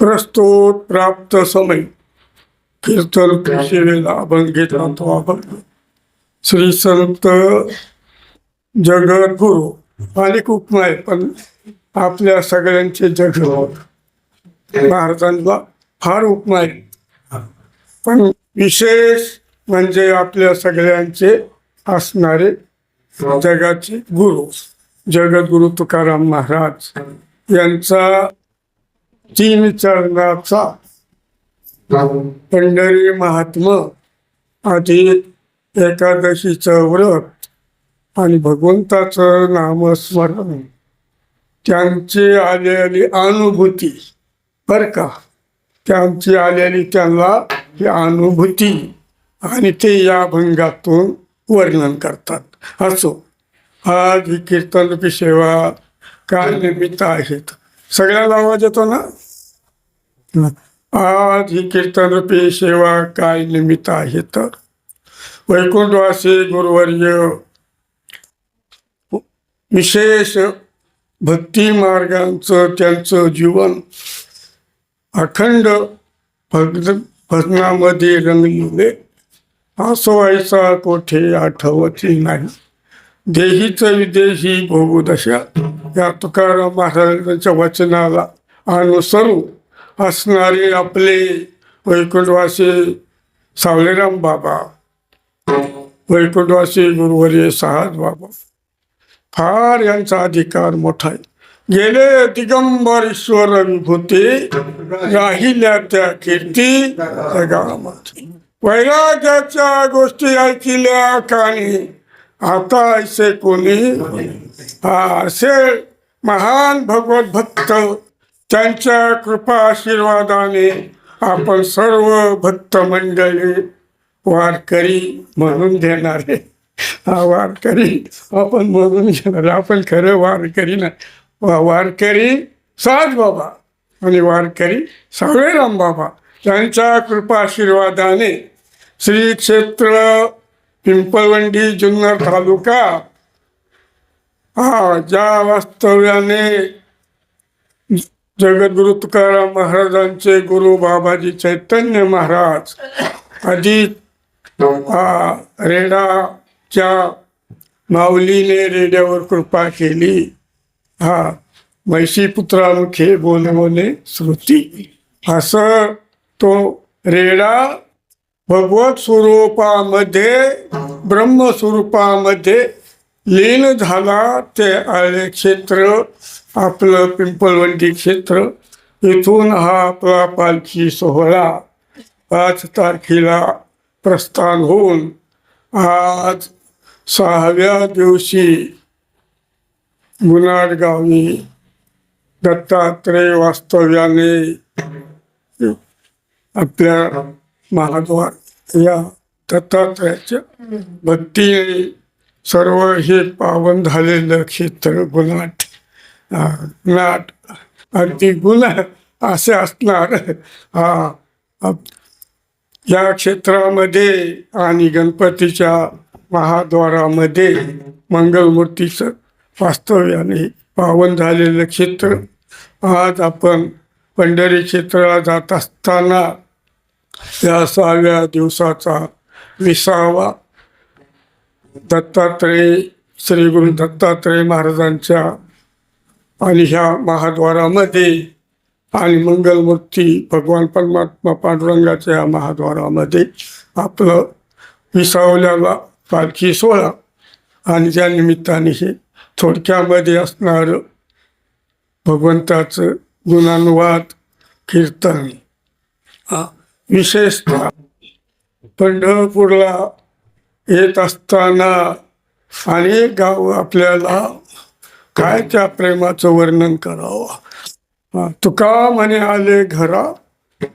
प्रस्तुत प्राप्त समय कीर्तन सेवेला आपण घेतला तो अभंग श्री संत जगद्गुरु अनेक उपमा आहे, पण आपल्या सगळ्यांचे जगद्गुरु महाराजांना फार उपमा आहे, पण विशेष म्हणजे आपल्या सगळ्यांचे असणारे जगाचे गुरु जगद्गुरु तुकाराम महाराज यांचा 3 चरणाचा पंढरी महात्मा अधिक एकादशीचं व्रत आणि भगवंताचं नामस्मरण त्यांची आलेली अनुभूती बर का, त्यांची आलेली त्यांना ही अनुभूती आणि ते या अभंगातून वर्णन करतात. असो, आज ही कीर्तन सेवा काय निमित्त आहेत, सगळ्याला आवाज येतो ना. आज ही कीर्तन सेवा काय निमित्त आहे तर वैकुंठवासी गुरुवर्य विशेष भक्ती मार्गांचं त्यांचं जीवन अखंड भजनामध्ये रंगलेले आसवायचा कोठे आठवती नाही, देहीच विदेही भोगदशा या तुकाराम महाराजांच्या वचनाला अनुसरून असणारे आपले वैकुंठवासी सावलेराम बाबा, वैकुंठवासी गुरुवर्य सहाज बाबा, फार यांचा अधिकार मोठा आहे. गेले दिगंबर ईश्वर विभूती राहिल्या त्या कीर्ती जगामध्ये, वैराग्याच्या गोष्टी ऐकल्या कानी आता ऐसे कोणी. असे महान भगवत भक्त त्यांच्या कृपा आशीर्वादाने आपण सर्व भक्त मंडळी वारकरी म्हणून घेणारे. वारकरी आपण म्हणून घेणारे, आपण खरं वारकरी ना. वारकरी साज बाबा आणि वारकरी सावळेराम बाबा यांच्या कृपा आशीर्वादाने श्री क्षेत्र पिंपळवंडी जुन्नर तालुका ज्या वास्तव्याने जगद्गुरु तुकाराम महाराजांचे गुरु बाबाजी चैतन्य महाराज अधिक रेडाच्या माऊलीने रेड्यावर कृपा केली. मैशी पुत्रामुखे बोलवणे श्रुती, असं तो रेडा भगवत स्वरूपामध्ये ब्रह्मस्वरूपामध्ये लीन झाला. ते आळे क्षेत्र आपलं पिंपळवंडी क्षेत्र, इथून हा आपला पालखी सोहळा 5 तारखेला प्रस्थान होऊन आज 6व्या दिवशी गुणाड गावी दत्तात्रय वास्तव्याने आपल्या महाद्वार या दत्तात्रयाच्या भक्तीने सर्व हे पावन झालेलं क्षेत्र गुणाट नाट अगदी गुण असे असणार. या क्षेत्रामध्ये आणि गणपतीच्या महाद्वारामध्ये मंगलमूर्तीचं वास्तव्याने पावन झालेलं क्षेत्र. आज आपण पंढरी क्षेत्राला जात असताना या 6व्या दिवसाचा 20वा दत्तात्रय श्री गुरु दत्तात्रय महाराजांच्या आणि ह्या महाद्वारामध्ये आणि मंगलमूर्ती भगवान परमात्मा पांडुरंगाच्या महाद्वारामध्ये आपलं विसावल्याला पालखी सोहळा आणि त्या निमित्ताने हे थोडक्यामध्ये असणारं भगवंताचं गुणानुवाद कीर्तन. विशेषतः पंढरपूरला येत असताना अनेक गाव आपल्याला काय त्या प्रेमाचं वर्णन करावं. तुका म्हणे आले घरा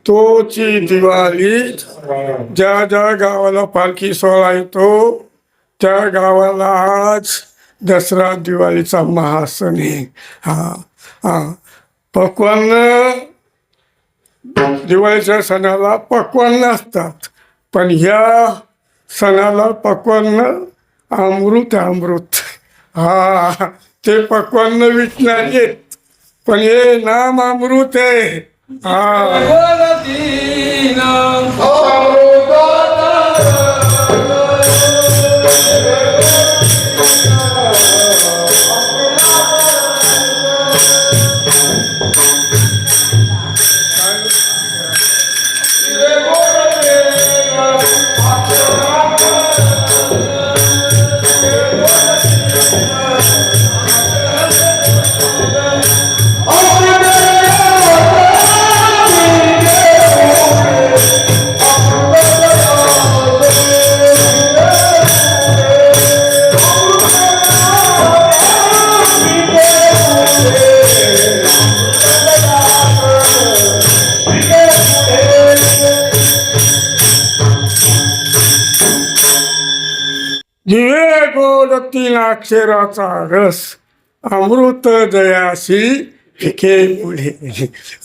तोची दिवाळी, ज्या ज्या गावाला पालखी सोहळा येतो त्या गावाला आज दसरा दिवाळीचा महासण आहे. पक्वान्न दिवाळीच्या सणाला पक्वान्न असतात, पण ह्या सणाला पक्वान्न अमृत. ते पक्वान्न विकणार येत, पण हे नाम अमृत आहे. दिवे गोड तीन अक्षराचा रस अमृत जयासी फिके पुढे.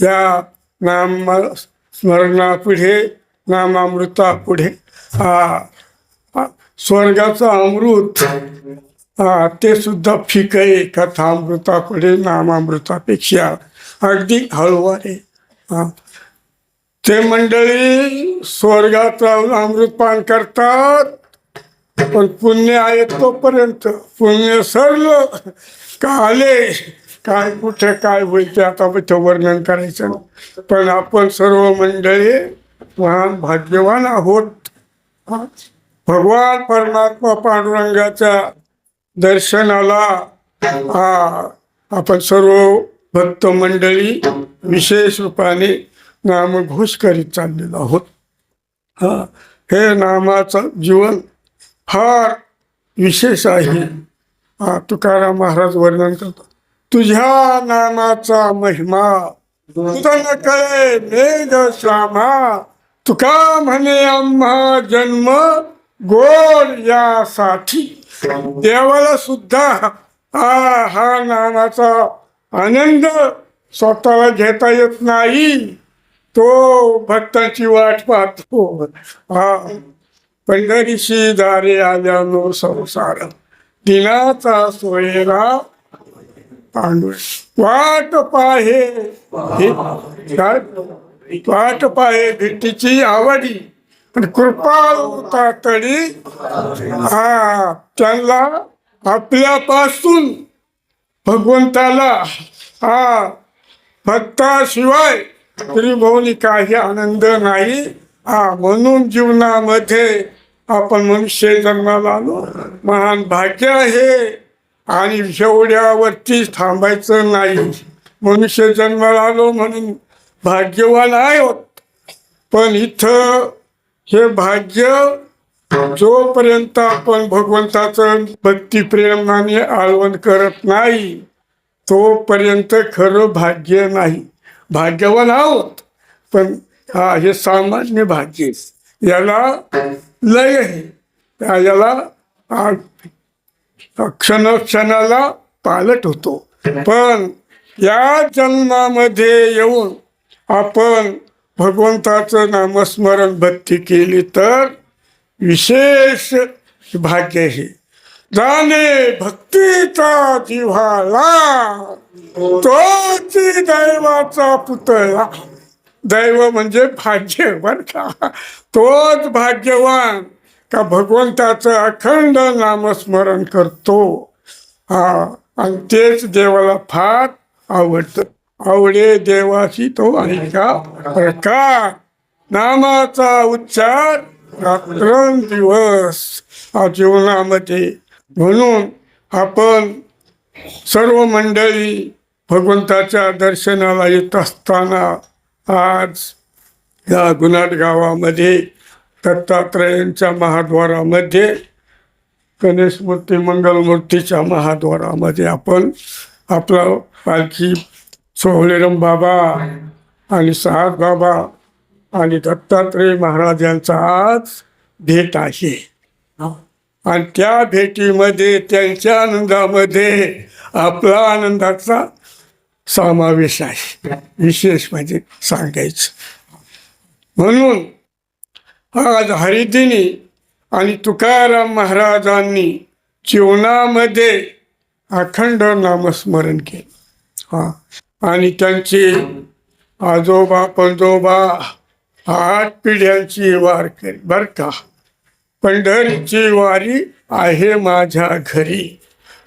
या नाम स्मरणापुढे नामामृतापुढे स्वर्गाचं अमृत ते सुद्धा फिक आहे कथामृतापुढे नामामृतापेक्षा अगदी हळू आहे. ते मंडळी स्वर्गाचं अमृत पान करतात, पण पुण्य आहे तोपर्यंत. पुण्य सरलं का आले काय कुठे काय होईल ते आता वर्णन करायचं. पण आपण सर्व मंडळी महान भाग्यवान आहोत. भगवान परमात्मा पांडुरंगाच्या दर्शनाला आपण सर्व भक्त मंडळी विशेष रूपाने नामघोष करीत चाललेलो आहोत. हे नामाचं जीवन फार विशेष आहे. तुकाराम महाराज वर्णन करतो, तुझ्या नामाचा महिमा तुझा न कळे मेघ श्यामा. तुका म्हणे आम्हा जन्म गोड यासाठी. देवाला सुद्धा हा नामाचा आनंद स्वतःला घेता येत नाही, तो भक्तांची वाट पाहतो. पंढरीशी दारे आल्यानो संसार दिनाचा सोयरा पांडुरंग. वाट पाहे भेटीची आवडी पण कृपा तातडी. त्यांना आपल्यापासून भगवंताला भक्ताशिवाय त्रिभुवनी काही आनंद नाही. म्हणून जीवनामध्ये आपण मनुष्य जन्माला आलो, महान भाग्य आहे. आणि एवढ्यावरतीच थांबायचं नाही. मनुष्य जन्माला आलो म्हणून भाग्यवान आहोत, पण इथं हे भाग्य जोपर्यंत आपण भगवंताचं भक्तिप्रेमाने आळवण करत नाही तोपर्यंत खरं भाग्य नाही. भाग्यवान आहोत, पण हे सामान्य भाग्य. याला लय आहे, याला क्षणाला पालट होतो. पण या जन्मामध्ये येऊन आपण भगवंताचं नामस्मरण भक्ती केली तर विशेष भाग्य आहे. जाणे भक्तीचा जिव्हाळा तोच दैवाचा पुतळा. दैव म्हणजे भाग्य बर का. तोच भाग्यवान का भगवंताचं अखंड नामस्मरण करतो. आणि तेच देवाला फार आवडतं. आवडे देवाशी तो ऐका प्रकार. नामाचा उच्चार रात्रंदिवस जीवनामध्ये. म्हणून आपण सर्व मंडळी भगवंताच्या दर्शनाला येत असताना आज या गुन्हाट गावामध्ये दत्तात्रयांच्या महाद्वारामध्ये गणेशमूर्ती मंगलमूर्तीच्या महाद्वारामध्ये आपण आपला पालखी सोहळेराम बाबा आणि सात बाबा आणि दत्तात्रय महाराज यांचा आज भेट आहे. आणि त्या भेटीमध्ये त्यांच्या आनंदामध्ये आपला आनंदाचा समावेश आहे. विशेष म्हणजे सांगायचं म्हणून आज हरिदिनी आणि तुकाराम महाराजांनी जीवनामध्ये अखंड नामस्मरण केलं. आणि त्यांची आजोबा पंजोबा 8 पिढ्यांची वारकरी बर का. पंढरीची वारी आहे माझ्या घरी.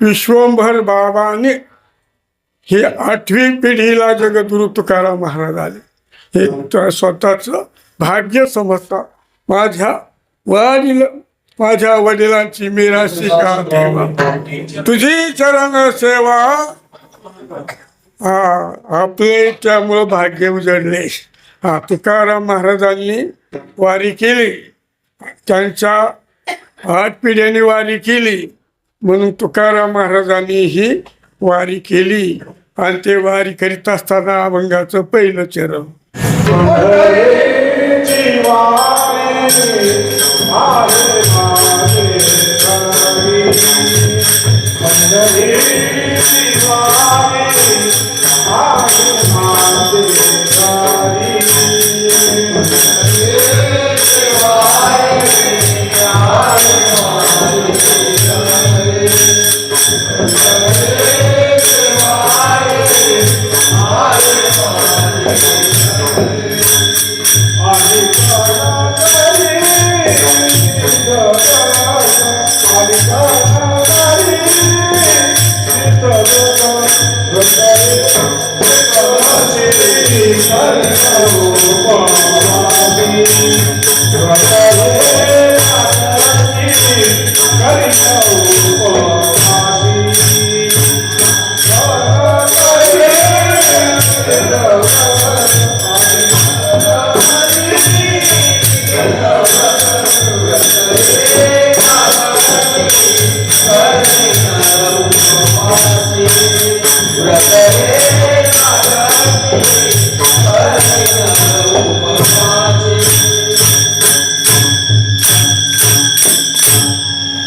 विश्वंभर बाबाने हे 8वी पिढीला जगद्गुरु तुकाराम महाराज आले. हे स्वतःच भाग्य समजता. माझ्या वारीला माझ्या वडिलांची मिराशी का देवा, तुझी चरण सेवा. आपले त्यामुळं भाग्य उजळले. तुकाराम महाराजांनी वारी केली, त्यांच्या 8 पिढ्यांनी वारी केली, म्हणून तुकाराम महाराजांनी ही वारी केली. आणि ते वारी करीत असताना अभंगाचं पहिलं चरण.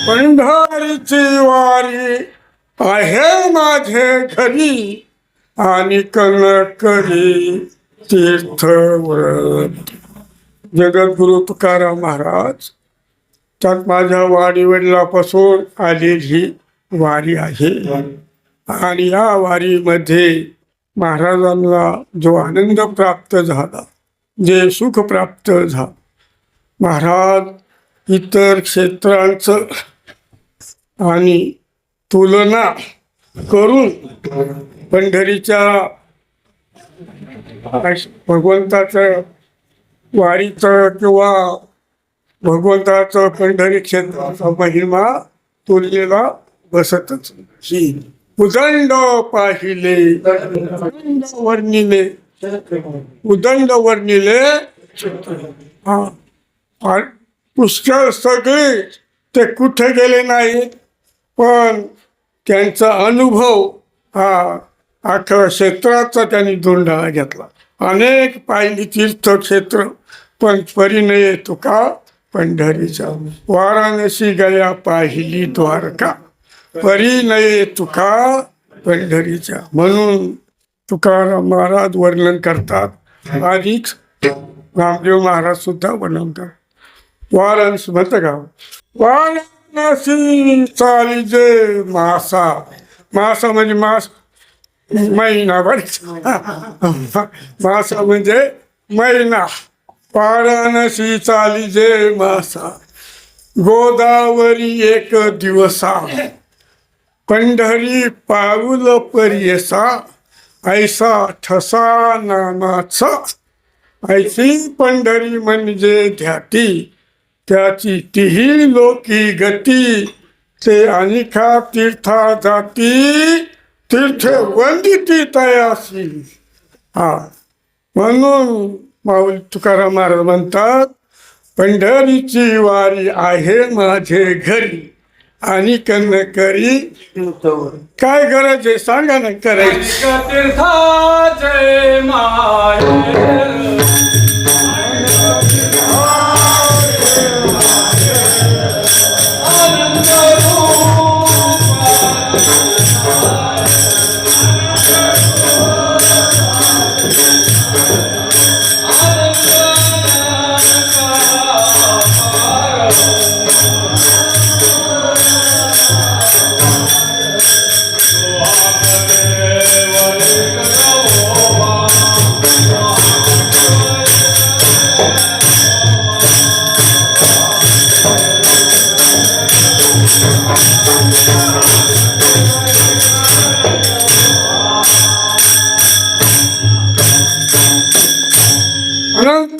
पंढरीची वारी आहे माझे घरी आणि करी तीर्थव्रत. जगद्गुरु तुकाराम महाराज त्यात माझ्या वाडी वडिलापासून आलेली वारी आहे. आणि या वारीमध्ये महाराजांना जो आनंद प्राप्त झाला, जे सुख प्राप्त झालं, महाराज इतर क्षेत्रांचं आणि तुलना करून पंढरीच्या भगवंताचं वारीचं किंवा भगवंताचं पंढरी क्षेत्राचा महिमा तुलनेला बसतच नाही. उदंड पाहिले वर्णिले, उदंड वर्णिले. पुष्कळ सगळे ते कुठे गेले नाहीत, पण त्यांचा अनुभव अख्ख्या क्षेत्राचा त्यांनी धुंडाळा घेतला. अनेक पाहिली तीर्थक्षेत्र, पण परिणय तुका पंढरीचा. वाराणसी गया पाहिली द्वारका, परिणय तुका पंढरीचा. म्हणून तुकाराम महाराज वर्णन करतात, अधिक रामदेव महाराज सुद्धा वर्णन करतात. वाराणसी म्हणतं का, वाराणसी चालिजे मासा. मासा म्हणजे मास, महिना. मासा म्हणजे महिना. वाराणसी चालिजे मासा, गोदावरी एक दिवसा. पंढरी पाऊल परियसा, ऐसा ठसा नामाचा. ऐसी पंढरी म्हणजे ध्याती, त्याची तिही लोकी गती. ते अनिखा तीर्था जाती, तीर्थ वंदिती तयासी. म्हणून माऊली तुकाराम महाराज म्हणतात, पंढरीची वारी आहे माझे घरी आणि कन्न करी. काय गरज आहे सांगा ना करायची.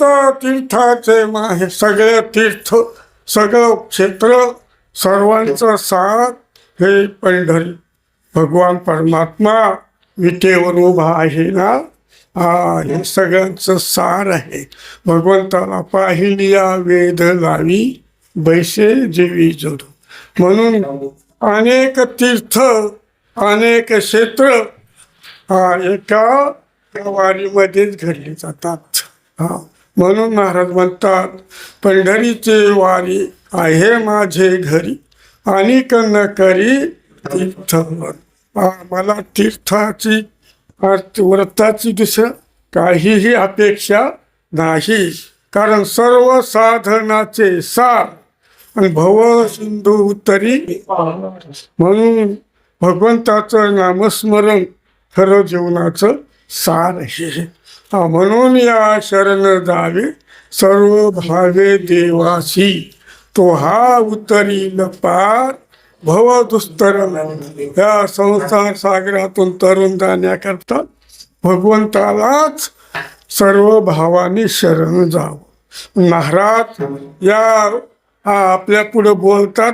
अनंत तीर्थाचे माहे सगळे तीर्थ सगळं क्षेत्र सर्वांचं सार हे पंढरी. भगवान परमात्मा विटेवर उभा आहे ना, हे सगळ्यांचं सार आहे. भगवंताला पाहिलिया वेद लावी बैसे जेवी जोड. म्हणून अनेक तीर्थ अनेक क्षेत्र एका वारीमध्येच घडली जातात. म्हणून महाराज म्हणतात पंढरीचे वारी आहे माझे घरी आणि न करी तीर्थवर. मला तीर्थाची व्रताची दुसरं काहीही अपेक्षा नाही. कारण सर्व साधनाचे सार आणि भव सिंधू उत्तरी. म्हणून भगवंताचं नामस्मरण खरं जीवनाचं सार आहे. म्हणून या शरण जावे सर्व भावे देवासी. तो हा उतरील पार भव दुस्तर. या संसार सागरातून तरुण जाण्याकरता भगवंतालाच सर्व भावाने शरण जावं. महाराज या आपल्या पुढे बोलतात,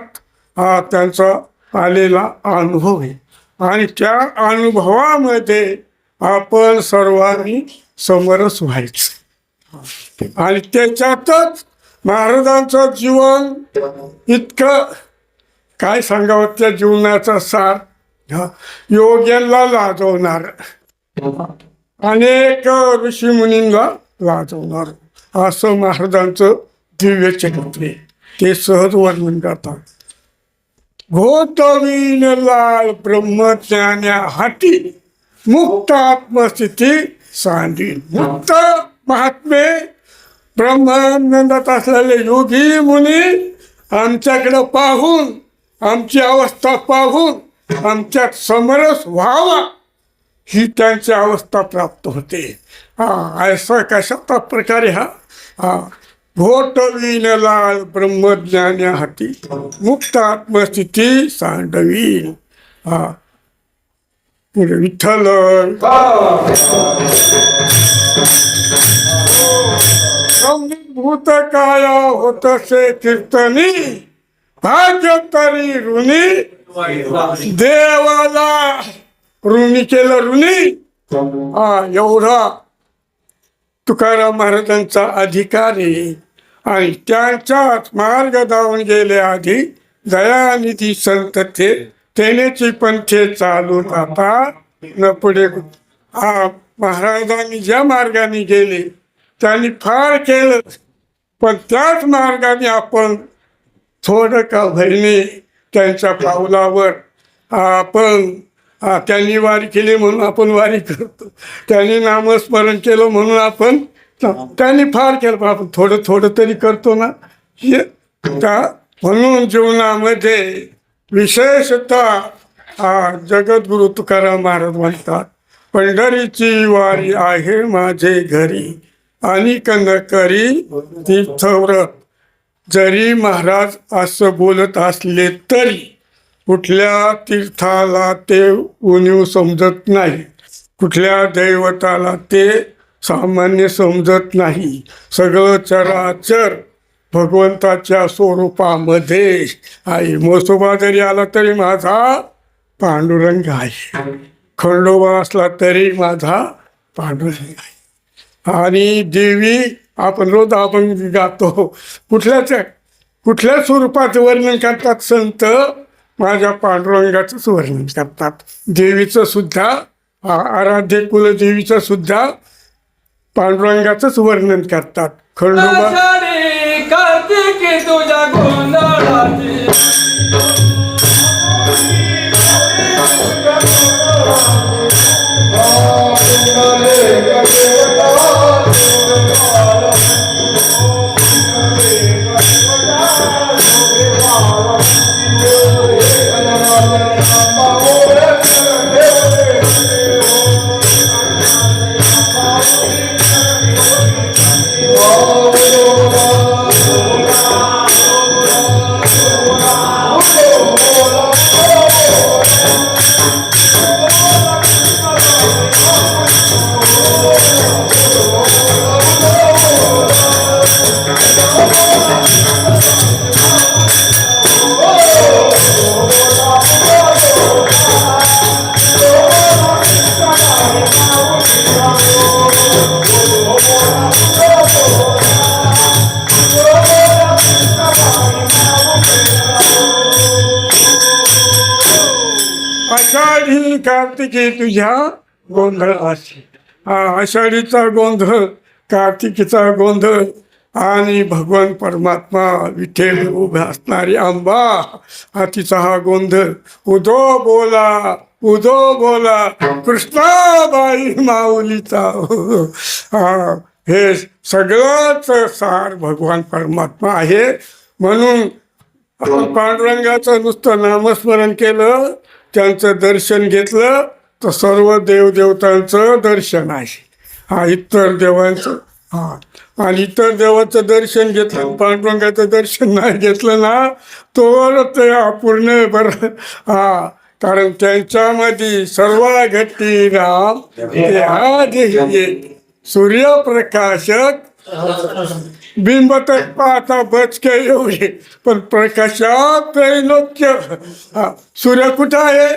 त्यांचा आलेला अनुभव आहे आणि त्या अनुभवामध्ये आपण सर्वांनी समरस व्हायचं. आणि त्याच्यातच महाराजांचं जीवन इतकं काय सांगावं, त्या जीवनाचा सार योग्यांना लाजवणार, अनेक ऋषीमुनींना लाजवणार असं महाराजांचं दिव्य चरित्र आहे. ते सहज वर्णन करतात. घोतवीन लाल ब्रह्मज्ञान्या हाती मुक्त आत्मस्थिती सांडी. मुक्त महात्मे ब्रह्मानंदात असलेले योगी मुनी आमच्याकडे पाहून आमची अवस्था पाहून आमच्यात समरस व्हावा ही त्यांची अवस्था प्राप्त होते. असं कशा प्रकारे घोटवीन लाल ब्रह्मज्ञान्या हाती मुक्त आत्मस्थिती सांडवी. विठ्ठल भूत काया होतसे कीर्तनी भाग्य तरी ऋणी देवाला ऋणी केलं ऋणी. एवढा तुकाराम महाराजांचा अधिकार आहे. आणि त्यांच्याच मार्ग धावून गेले आधी दयानिधी संत ते तेनेची पंथे चालून आता न पुढे. महाराजांनी ज्या मार्गाने गेले त्यांनी फार केलं, पण त्याच मार्गाने आपण थोडं का भरणे त्यांच्या पावलावर आपण त्यांनी वारी केली म्हणून आपण वारी करतो. त्यांनी नामस्मरण केलं म्हणून आपण त्यांनी फार केलं पण आपण थोडं थोडं तरी करतो ना. म्हणून जीवनामध्ये विशेषतः जगद्गुरु तुकाराम महाराज म्हणतात पंढरीची वारी आहे माझे घरी आणि न करी तीर्थव्रत. जरी महाराज असं बोलत असले तरी कुठल्या तीर्थाला ते उणीव समजत नाही, कुठल्या दैवताला ते सामान्य समजत नाही. सगळं चराचर भगवंताच्या स्वरूपामध्ये आहे. म्हसोबा जरी आला तरी माझा पांडुरंग आहे, खंडोबा असला तरी माझा पांडुरंग आहे. आणि देवी आपण रोज अभंग गातो, कुठल्या स्वरूपाचं वर्णन करतात संत, माझ्या पांडुरंगाचंच वर्णन करतात. देवीचं सुद्धा आराध्य कुलदेवीचं सुद्धा पांडुरंगाचंच वर्णन करतात. खंडोबा कार्तिकी तुझ्या गोंधळाची कार्तिकी तुझ्या गोंधळाची. आषाढीचा गोंधळ, कार्तिकीचा गोंधळ आणि भगवान परमात्मा विठ्ठल उभे असणारी अंबा हा तिचा हा गोंधळ. उदो बोला कृष्णाबाई माऊलीचा. हे सगळंच सार भगवान परमात्मा आहे. म्हणून आपण पांडुरंगाचं नुसतं नामस्मरण केलं, त्यांचं दर्शन घेतलं तर सर्व देवदेवतांचं दर्शन आहे. इतर देवांचं आणि इतर देवाचं दर्शन घेतलं, पांडुरंगाचं दर्शन नाही घेतलं ना तर ते अपूर्ण बरं. कारण त्यांच्यामध्ये सर्व घटी राम सूर्यप्रकाशक बिंब तर पाहता बचके एवढे, पण प्रकाशात त्रैलोक्य. सूर्य कुठं आहे?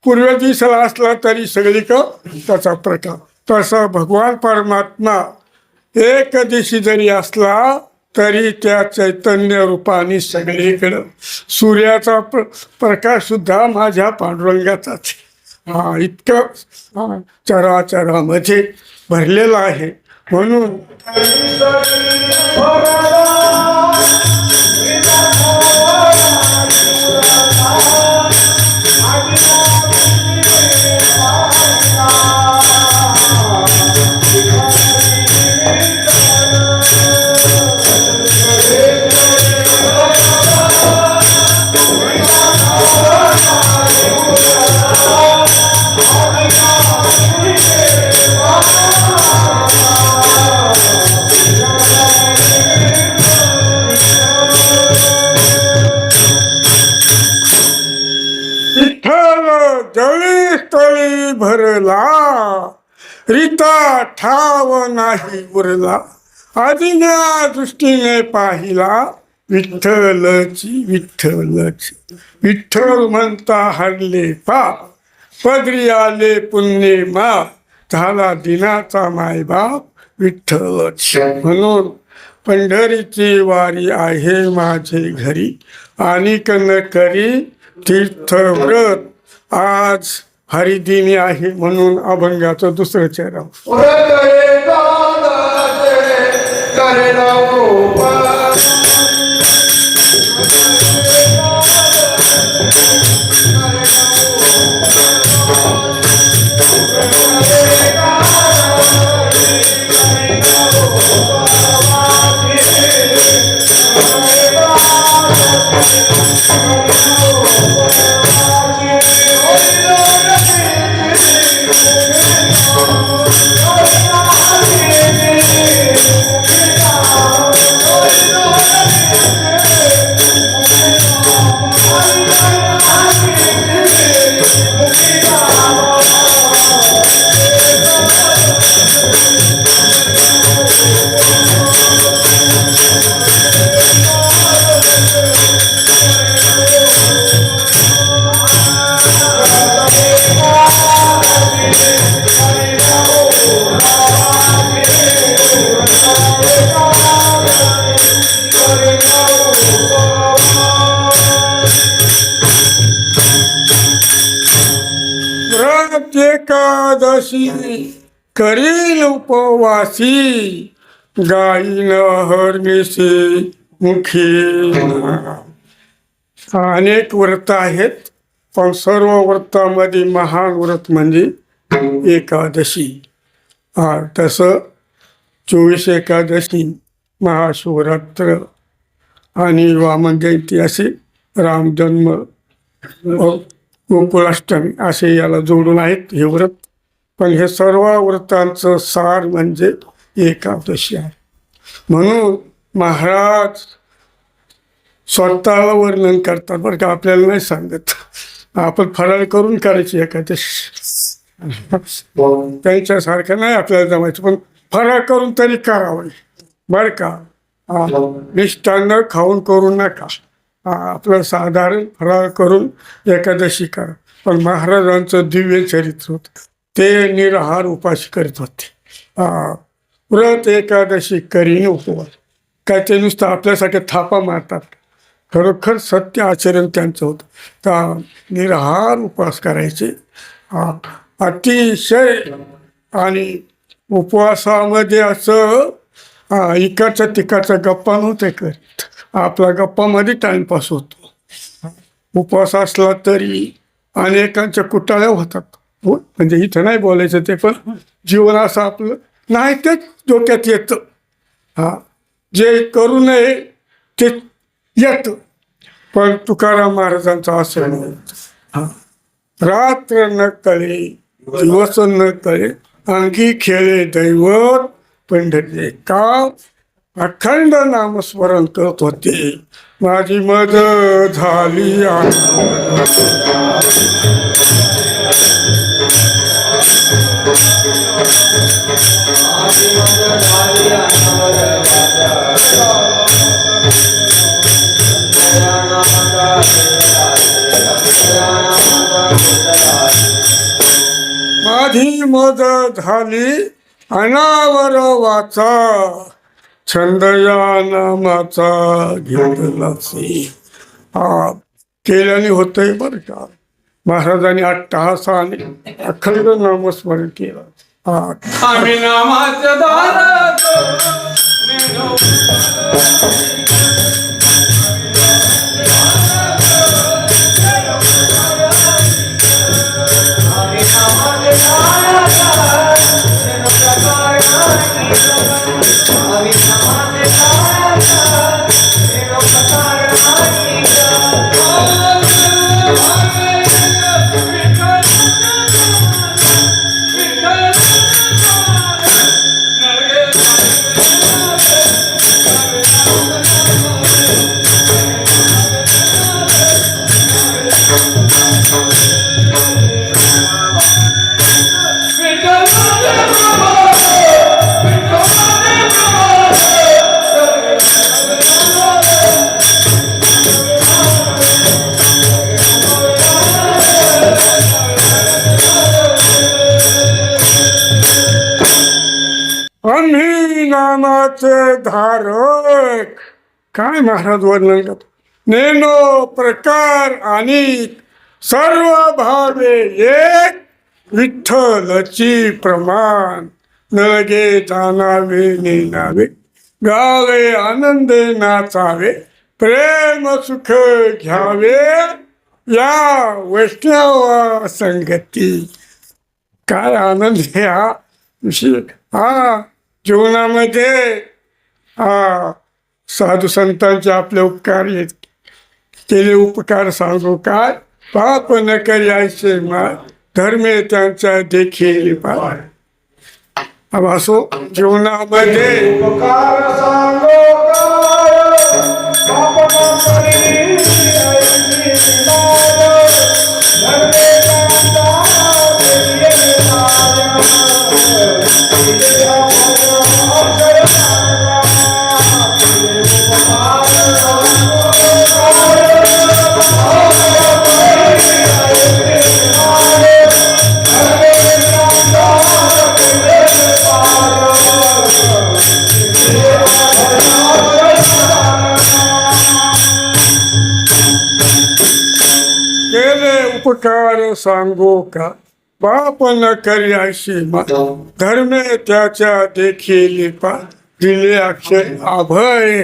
पूर्व दिशेला असला तरी सगळीकडं त्याचा प्रकाश. तसा भगवान परमात्मा एक दिशी जरी असला तरी त्या चैतन्य रूपाने सगळीकडं. सूर्याचा प्रकाश सुद्धा माझ्या पांडुरंगाचाच. इतकं चराचरामध्ये भरलेला आहे. म्हणून जळी स्थळी भरला, रीता ठाव नाही उरला, आदिन्या दृष्टीने पाहिला, विठ्ठलची विठ्ठल म्हणता हरले पाप, पदरी आले पुण्य माप, झाला दिनाचा मायबाप विठ्ठलच. म्हणून पंढरीची वारी आहे माझे घरी, आणि न करी तीर्थव्रत. आज हरिदिनी आहे म्हणून अभंगाचं दुसरं चरण. एकादशी करील उपवासी, गायीन हरनिशी मुखी. अनेक व्रत आहेत, पण सर्व व्रतामध्ये महान व्रत म्हणजे एकादशी. तसं 24 एकादशी, महाशिवरात्र आणि वामन जयंती असे, रामजन्म, गोकुळाष्टमी असे याला जोडून आहेत हे व्रत. पण हे सर्व व्रतांचं सार म्हणजे एकादशी आहे. म्हणून महाराज स्वतःला वर्णन करतात बरं का, आपल्याला नाही सांगत. आपण फराळ करून करायची एकादशी, त्यांच्यासारखं नाही आपल्याला जमायचं, पण फराळ करून तरी करावं बरं का. मिष्टान्न खाऊन करू नका, आपलं साधारण फराळ करून एकादशी करा. पण महाराजांचं दिव्य चरित्र होतं, ते निराहार उपाशी करत होते. व्रत एकादशी करीन उपवास, काय ते नुसतं आपल्यासाठी थापा मारतात, खरोखर सत्य आचरण त्यांचं होतं. तर निराहार उपवास करायचे हा अतिशय. आणि उपवासामध्ये असं इकडचं तिकडचं गप्पा नव्हते करीत. आपला गप्पामध्ये टाइमपास होतो. उपवास असला तरी अनेकांच्या कुटाळ्या होतात. हो म्हणजे इथं नाही बोलायचं ते, पण जीवन असं आपलं नाही तेच डोक्यात येतं. जे करू नये ते येतं. पण तुकाराम महाराजांचा असं नव्हतं. रात्र न कळे दिवस न कळे अंगी खेळे दैवत पंढरी का अखंड नामस्मरण करत होते. माझी मद झाली माझी मद झाली अनावर वाचा छंद या नामाचा घेतलासी. केल्याने होतंय बरं का. महाराजांनी अट्टहासाने अखंड नामस्मरण केलं. आम्ही नामाचं दार आम्ही नामाचे धारक. काय महाराज वर्णन करतो. नेनो प्रकार आणि सर्व भावे एक विठ्ठलची प्रमाण. नगे जाणावे नेनावे गावे आनंदे नाचावे प्रेम सुख घ्यावे या वैष्णव संगती. काय आनंद आहे हा विषय. जीवनामध्ये साधू संतांचे आपले उपकार केले उपकार सांगू काय. पाप न करी ऐसे माय धर्मे त्यांच्या देखील पाय. असो जीवनामध्ये उपकार सांगो उपकार सांगू का बाप न करी ऐशी धर्मे त्याच्या देखील पा. दिले अक्षय अभय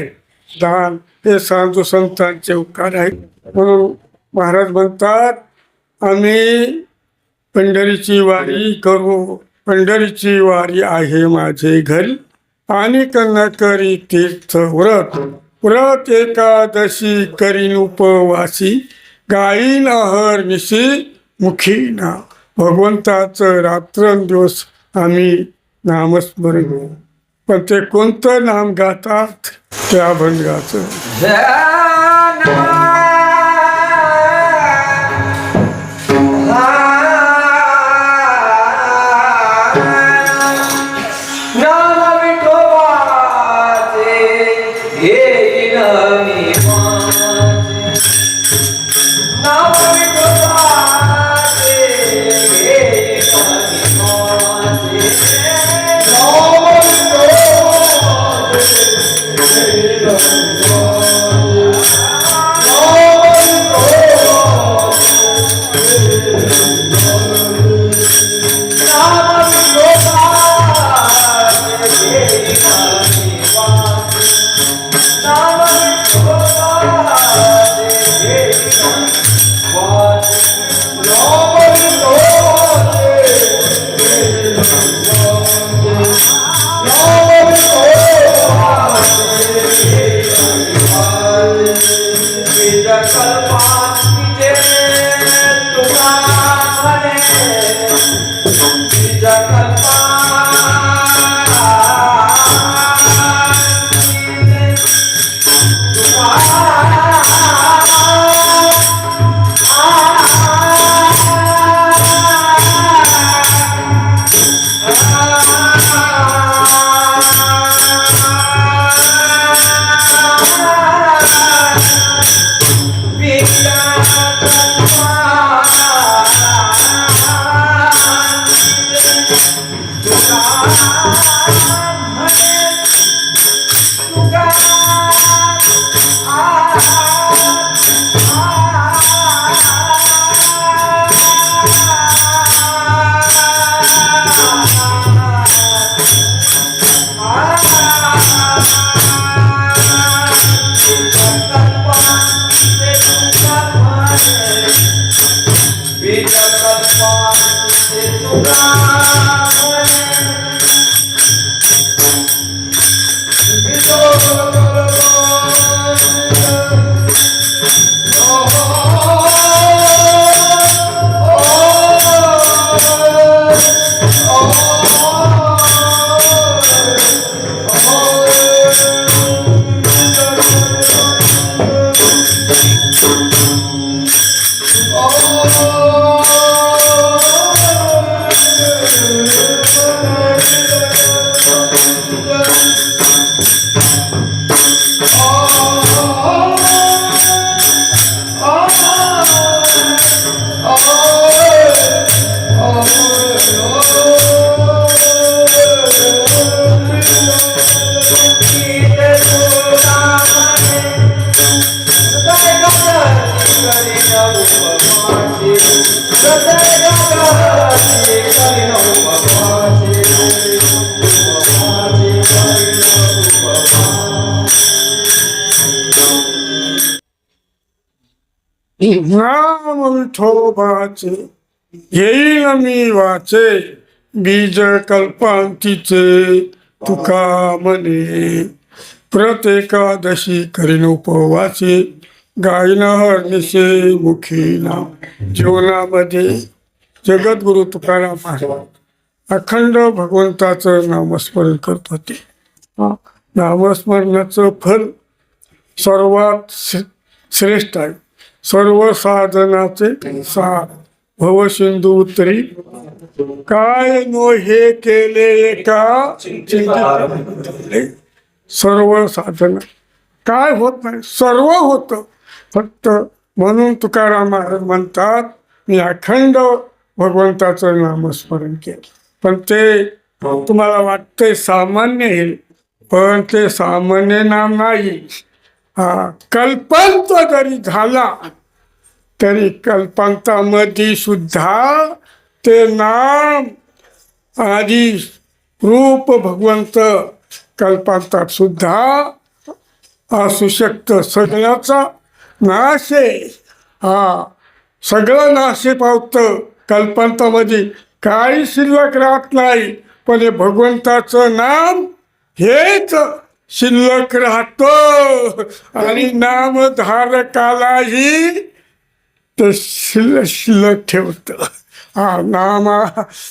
दान. हे साधू संतांचे उपकार आहेत. म्हणून महाराज म्हणतात आम्ही पंढरीची वारी करू. पंढरीची वारी आहे माझे घरी आणि न करी तीर्थ व्रत. व्रत एकादशी करीन उपवासी गाईन अहर्निशी मुखी ना. भगवंताचं रात्रंदिवस आम्ही नामस्मरण. पण ते कोणतं नाम गातात त्या अभंगाचं. नाम विठोबाचे येईल मी वाचे, बीज कल्पांतीचे तुका म्हणे. प्रत्येकादशी करीन उपवासी, गायन हरनिशे मुखी नाम. जीवनामध्ये जगद्गुरु तुकाराम महाराज अखंड भगवंताचं नामस्मरण करत होते. नामस्मरणाचं फल सर्वात श्रेष्ठ आहे. सर्व साधनाचे सार भवसिंधू उत्तरी, काय नो हे केले एका चिंतित. सर्व साधन काय होत नाही, सर्व होतं. फक्त म्हणून तुकाराम महाराज म्हणतात, मी अखंड भगवंताचं नामस्मरण केलं. पण ते तुम्हाला वाटतंय सामान्य आहे, पण ते सामान्य नाम नाही. कल्पांत जरी झाला तरी कल्पांतामध्ये सुद्धा ते नाम आधी रूप भगवंत कल्पांतात सुद्धा असू शकतं. सगळ्याचा नाश आहे. सगळं नाशे पावतं. कल्पांतामध्ये काही शिल्लक राहत नाही, पण हे भगवंताचं नाम हेच शिल्लक राहतं. आणि नामधारकालाही ते शिल्लक ठेवतं.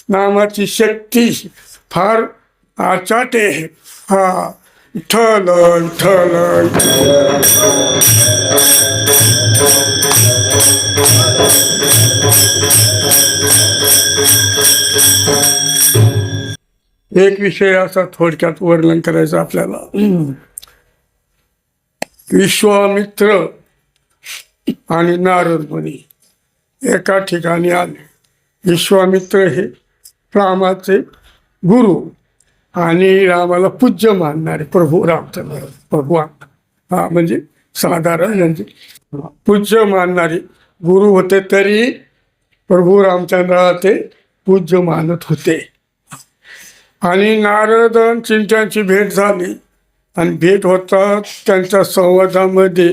नामाची शक्ती फार आचाटे. विठ्ठल विठ्ठल. एक विषय असा थोडक्यात वर्णन करायचं आपल्याला. विश्वामित्र आणि नारद मुनी एका ठिकाणी आले. विश्वामित्र हे रामाचे गुरु आणि रामाला पूज्य मानणारे प्रभू रामचंद्र भगवान, म्हणजे साधारण म्हणजे पूज्य मानणारे गुरु होते. तरी प्रभू रामचंद्राला ते पूज्य मानत होते. आणि नारद चिंत्यांची भेट झाली. आणि भेट होता त्यांच्या संवादामध्ये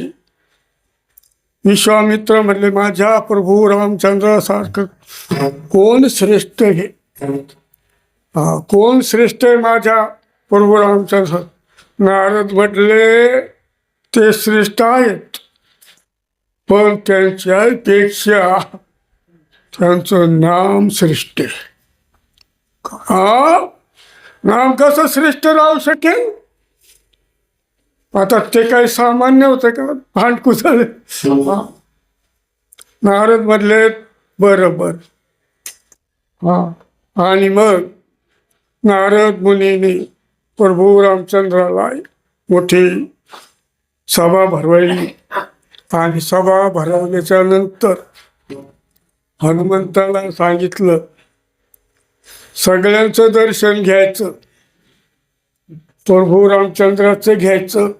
विश्वामित्र म्हणले, माझ्या प्रभू रामचंद्रासारखं कोण श्रेष्ठ आहे? कोण श्रेष्ठ आहे माझ्या प्रभू रामचंद्र? नारद म्हटले, ते श्रेष्ठ आहेत, पण त्यांच्यापेक्षा त्यांचं नाम श्रेष्ठ आहे. नाम कसं श्रेष्ठ राहू शकेल? आता ते काही सामान्य होतं का? भांडकू झाले. नारद म्हटले, बरोबर. आणि मग नारद मुनीने प्रभू रामचंद्राला मोठी सभा भरवली. आणि सभा भरवल्याच्या नंतर हनुमंताला सांगितलं, सगळ्यांचं दर्शन घ्यायचं, प्रभू रामचंद्राचं घ्यायचं,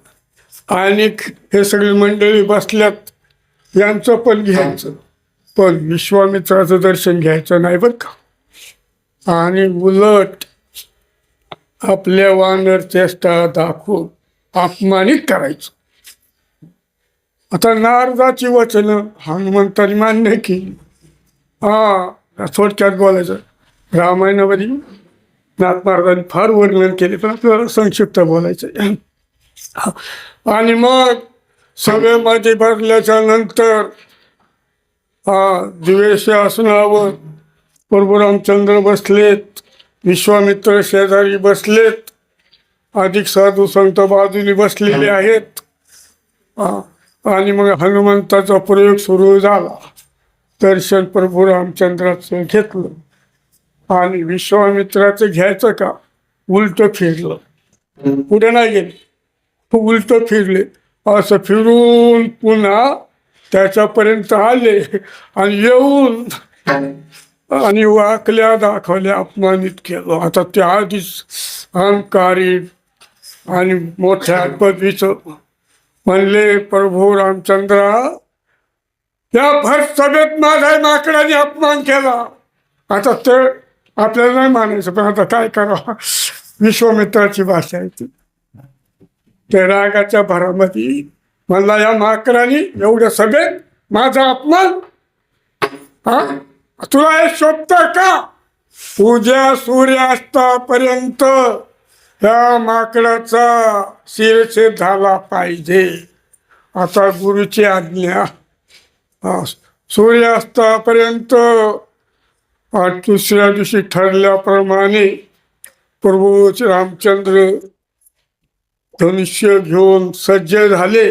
आणि हे सगळी मंडळी बसल्यात यांचं पण घ्यायचं, पण विश्वामित्राचं दर्शन घ्यायचं नाही बरं का. आणि उलट आपल्या वानर चेष्टा दाखवून अपमानित करायचं. आता नारदाची वचनं हनुमंतांनी मान्य केली. थोडक्यात बोलायचं, रामायणामध्ये नाथ महाराजांनी फार वर्णन केले, पण आपल्याला संक्षिप्त बोलायचं. आणि मग सभेमध्ये भरल्याच्या नंतर दिवेशासनावर प्रभू रामचंद्र बसलेत, विश्वामित्र शेजारी बसलेत, अधिक साधू संत बाजूने बसलेले आहेत. आणि मग हनुमंताचा प्रयोग सुरू झाला. दर्शन प्रभू रामचंद्राचं घेतलं आणि विश्वामित्राचं घ्यायचं का, उलट फिरलं, पुढे नाही गेले, उलट फिरले. असं फिरून पुन्हा त्याच्यापर्यंत आले आणि येऊन आणि वाकल्या दाखवल्या, अपमानित केलं. आता त्या आधीच अहंकारी आणि मोठ्या पदवीचं म्हणले, प्रभू रामचंद्रा, या भर सभेत माझा माकडाने अपमान केला. आता ते आपल्याला नाही मानायचं, पण आता काय करावं, विश्वामित्राची भाषा आहे ती. त्या रागाच्या भरामध्ये म्हणला, या माकडाने एवढ्या सभेत माझा अपमान, तुला हे शोभतं का? उद्या सूर्यास्तापर्यंत ह्या माकडाचा शिरछेद झाला पाहिजे. आता गुरुची आज्ञा, सूर्यास्तापर्यंत. दुसऱ्या दिवशी ठरल्याप्रमाणे प्रभू रामचंद्र धनुष्य घेऊन सज्ज झाले.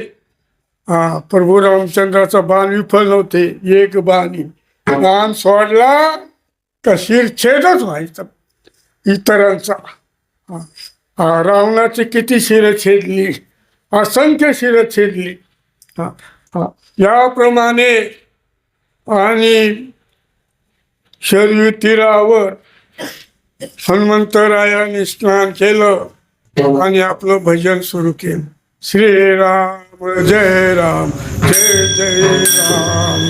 प्रभू रामचंद्राचा बाण विफल नव्हते. एक बाण सोडला का शिरछेदच व्हायचा इतरांचा. रावणाची किती शिरं छेदली, असंख्य शिरं छेदली. याप्रमाणे आणि शरयू तीरावर हनुमंतरायाने स्नान केलं आणि आपलं भजन सुरू केलं. श्रीराम जय राम, जय जय राम.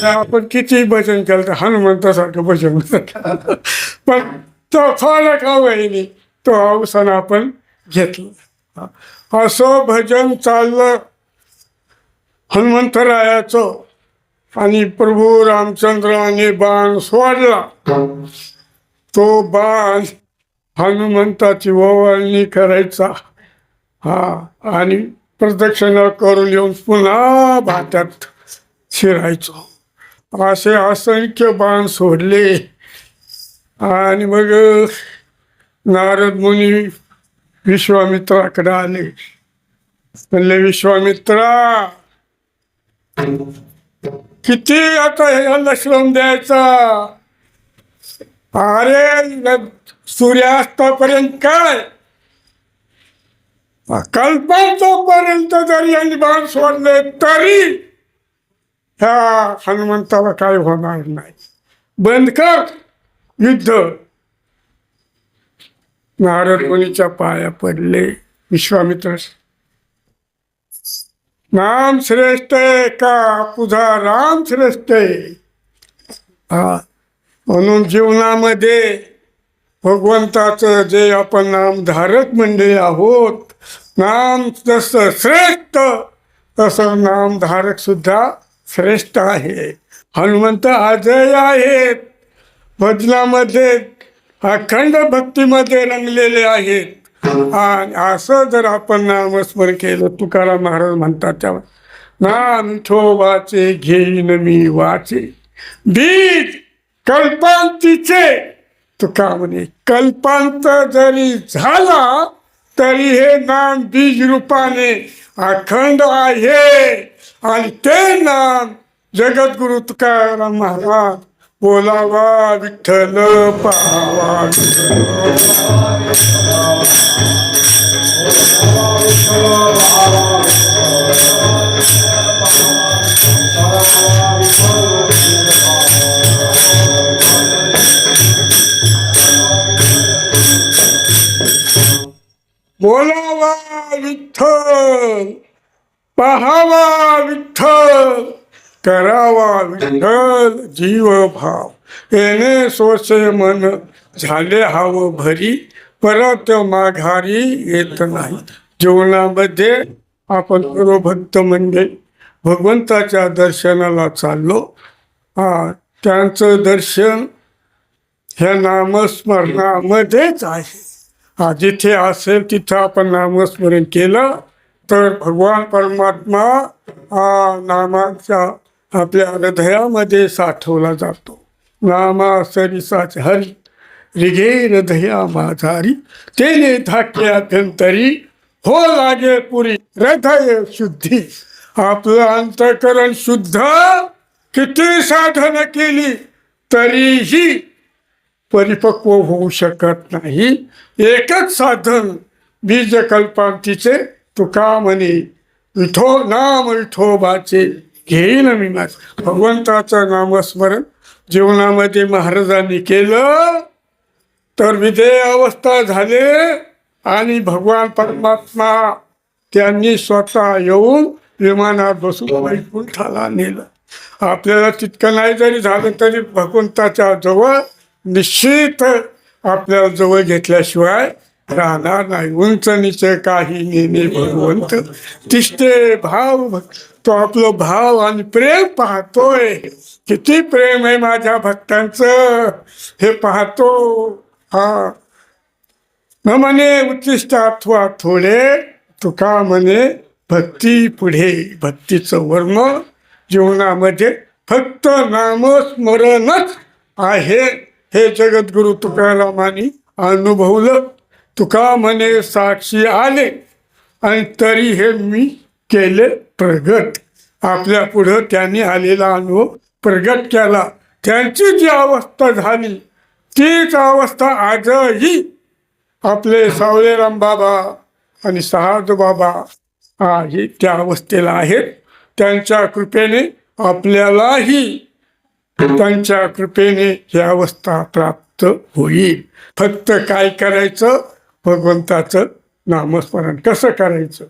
आपण किती भजन केलं तर हनुमंतासारखं भजन पण तो थोडा का वहिनी तो अवसान आपण घेतलं. असं भजन चाललं हनुमंतरायाचं. आणि प्रभू रामचंद्राने बाण सोडला. तो बाण हनुमंताची ओवाळणी करायचा आणि प्रदक्षिणा करून येऊन पुन्हा भात्यात शिरायचो. असे असंख्य बाण सोडले. आणि मग नारद मुनी विश्वामित्राकडे आले. म्हणले, विश्वामित्रा, किती आता ह्याला श्रम द्यायचा? अरे सूर्यास्तापर्यंत काय, कल्पांतोपर्यंत जरी यांनी बाण सोडले तरी ह्या हनुमंताला काय होणार नाही. बंद कर युद्ध. नारद मुनीच्या पाया पडले. विश्वामित्र, नाम श्रेष्ठ आहे का तुझा राम श्रेष्ठ आहे? म्हणून जीवनामध्ये भगवंताचं जे आपण नामधारक मंडळी आहोत, नाम जसं श्रेष्ठ तसं नामधारक सुद्धा श्रेष्ठ आहे. हनुमंत अजय आहेत. भजनामध्ये अखंड भक्तीमध्ये रंगलेले आहेत. आणि असं जर आपण नामस्मरण केलं, तुकाराम महाराज म्हणतात तेव्हा, नाम विठोबाचे घेईन मी वाचे, बीज कल्पांतीचे. तुका म्हणे, कल्पांत जरी झाला तरी हे नाम बीज रूपाने अखंड आहे. आणि ते नाम जगद्गुरु तुकाराम महाराज बोलावा विठ्ठल पाहावा बोलावा विठ्ठल पाहावा विठ्ठल करावा विठ्ठल जीव भाव. येणे सोसे मन झाले हाव भरी परत माघारी येत नाही. जीवनामध्ये आपण सर्व भक्त मंडळी भगवंताच्या दर्शनाला चाललो. त्यांचं दर्शन ह्या नामस्मरणामध्येच आहे. जिथे असेल तिथं आपण नामस्मरण केलं तर भगवान परमात्मा नामाच्या आपल्या हृदयामध्ये साठवला जातो. नामा सरिसाच हरी रिघे हृदया माझारी तेने धाके अभ्यंतरी हो लागे पुरी हृदय शुद्धी. आपलं अंतःकरण शुद्ध किती साधन केली तरीही परिपक्व होऊ शकत नाही. एकच साधन बीज कल्पांतीचे तुका म्हणे विठो नाम विठोबाचे घेईन मी माझ. भगवंताचं नामस्मरण जीवनामध्ये महाराजांनी केलं तर विधेय अवस्था झाले आणि भगवान परमात्मा त्यांनी स्वतः येऊन विमानात बसून वैकुंठाला नेलं. आपल्याला तितकं नाही जरी झालं तरी भगवंताच्या जवळ निश्चित आपल्याला जवळ घेतल्याशिवाय राहणार नाही. उंच नीच काही नेणे भगवंत तिष्ठे भाव. तो आपलं भाव आणि प्रेम पाहतोय. किती प्रेम आहे माझ्या भक्तांचं हे पाहतो. न म्हणे उच्चिष्ट अथवा थोडे तुका म्हणे भक्ती पुढे. भक्तीचं वर्म जीवनामध्ये फक्त नामस्मरणच आहे हे जगद्गुरु तुकारामांनी अनुभवलं. तुका म्हणे साक्षी आले आणि तरी हे मी केले प्रगट. आपल्या पुढं त्यांनी आलेला अनुभव प्रगट केला. त्यांची जी अवस्था झाली तीच अवस्था आजही आपले सावळेराम बाबा आणि सहाज बाबा हे त्या अवस्थेला आहेत. त्यांच्या कृपेने आपल्यालाही त्यांच्या कृपेने ही अवस्था प्राप्त होईल. फक्त काय करायचं? भगवंताचं नामस्मरण कसं करायचं?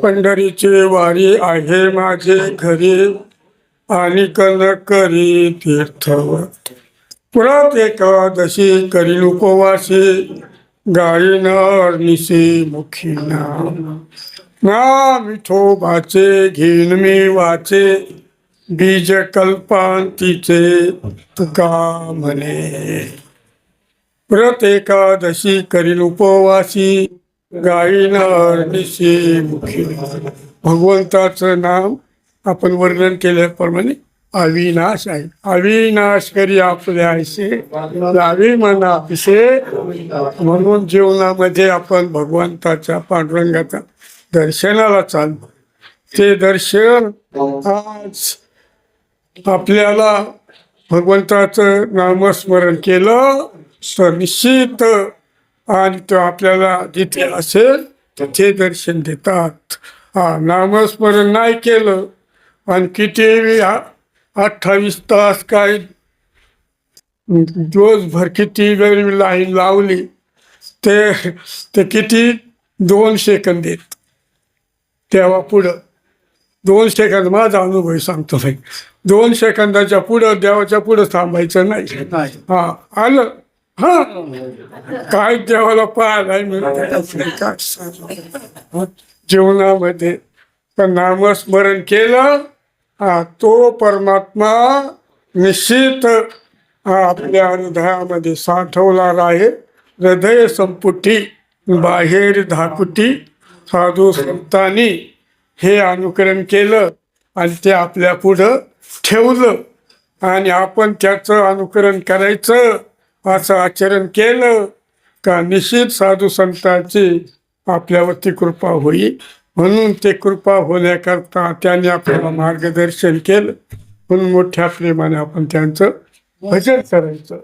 पंढरीची वारी आहे माझे घरी आणि कन करी तीर्थवर. पुरात एकादशी करीन उपवासी गायीन अर्निशी मुखी नाम विठोबाचे घेईन मी वाचे बीज कल्पांतीचे तुका म्हणे. व्रत एकादशी करीन उपवासी गायीन अर्निशी मुखी. भगवंताचं नाम आपण वर्णन केल्याप्रमाणे अविनाश आहे. अविनाश करी आपल्या आयसे लावी मना पिसे. म्हणून जीवनामध्ये आपण भगवंताच्या पांडुरंगाच्या दर्शनाला चाललो. ते दर्शन आज आपल्याला भगवंताचं नामस्मरण केलं तर निश्चित आणि तो आपल्याला जिथे असेल तिथे दर्शन देतात. नामस्मरण नाही केलं आणि किती 28 तास काय दिवसभर किती वेळ लाईन लावली ते किती 2 सेकंद देत. तेव्हा पुढं 2 सेकंद माझा अनुभव सांगतो भाई. 2 सेकंदाच्या पुढं देवाच्या पुढं थांबायचं नाही. आलं काय देवाला पाहायला मिळत जीवनामध्ये. पण नामस्मरण केलं तो परमात्मा निश्चित आपल्या हृदयामध्ये साठवणार आहे. हृदय संपुटी बाहेर धाकुटी. साधू संतांनी हे अनुकरण केलं आणि ते आपल्या पुढं ठेवलं आणि आपण त्याचं अनुकरण करायचं असं आचरण केलं का निश्चित साधू संतांची आपल्यावरती कृपा होईल. म्हणून ते कृपा होण्याकरता त्यांनी आपल्याला मार्गदर्शन केलं. म्हणून मोठ्या प्रेमाने आपण त्यांचं भजन करायचं.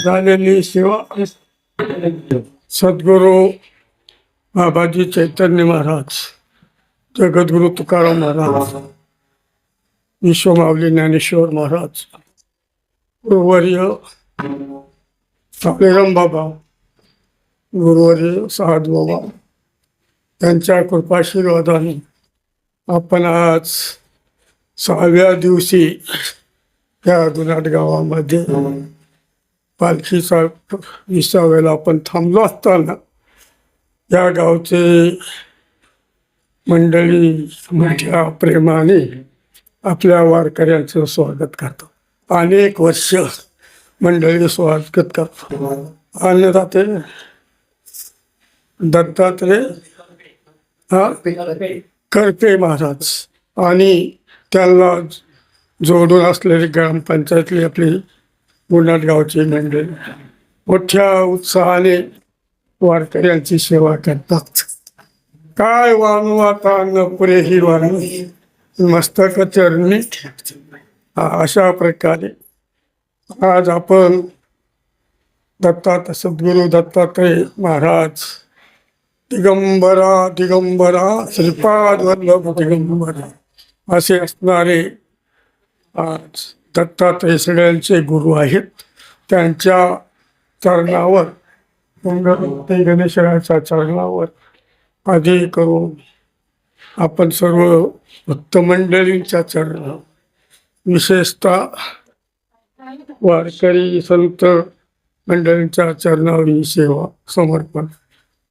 झालेली सेवा सद्गुरू बाबाजी चैतन्य महाराज, जगद्गुरु तुकाराम महाराज, विश्वमाऊली ज्ञानेश्वर महाराज, गुरुवर्य आपले बाबा, गुरुवर्य साहद बाबा यांच्या कृपाशीर्वादाने आपण आज 6व्या दिवशी या गुन्हाट गावामध्ये पालखीचा 20व्याला आपण थांबलो असताना या गावचे मंडळी मोठ्या प्रेमाने आपल्या वारकऱ्यांचं स्वागत करतो. अनेक वर्ष मंडळी स्वागत करतो. अन्नदाते दत्तात्रय करपे महाराज आणि त्यांना जोडून असलेली ग्रामपंचायतली आपली गुन्हाट गावची मंडळी मोठ्या उत्साहाने वारकऱ्यांची सेवा करतात. काय वाणू आता न पुरे ही वाणू मस्तक चरणी. अशा प्रकारे आज आपण सद्गुरू दत्तात्रय महाराज दिगंबरा दिगंबरा श्रीपाद वल्लभ दिगंबरा असे असणारे आज दत्तात्रय सगळ्यांचे गुरु आहेत. त्यांच्या चरणावर ते गणेशाच्या चरणावर आधी करून आपण सर्व भक्तमंडळींच्या चरणावर विशेषतः वारकरी संत मंडळींच्या चरणावर ही सेवा समर्पण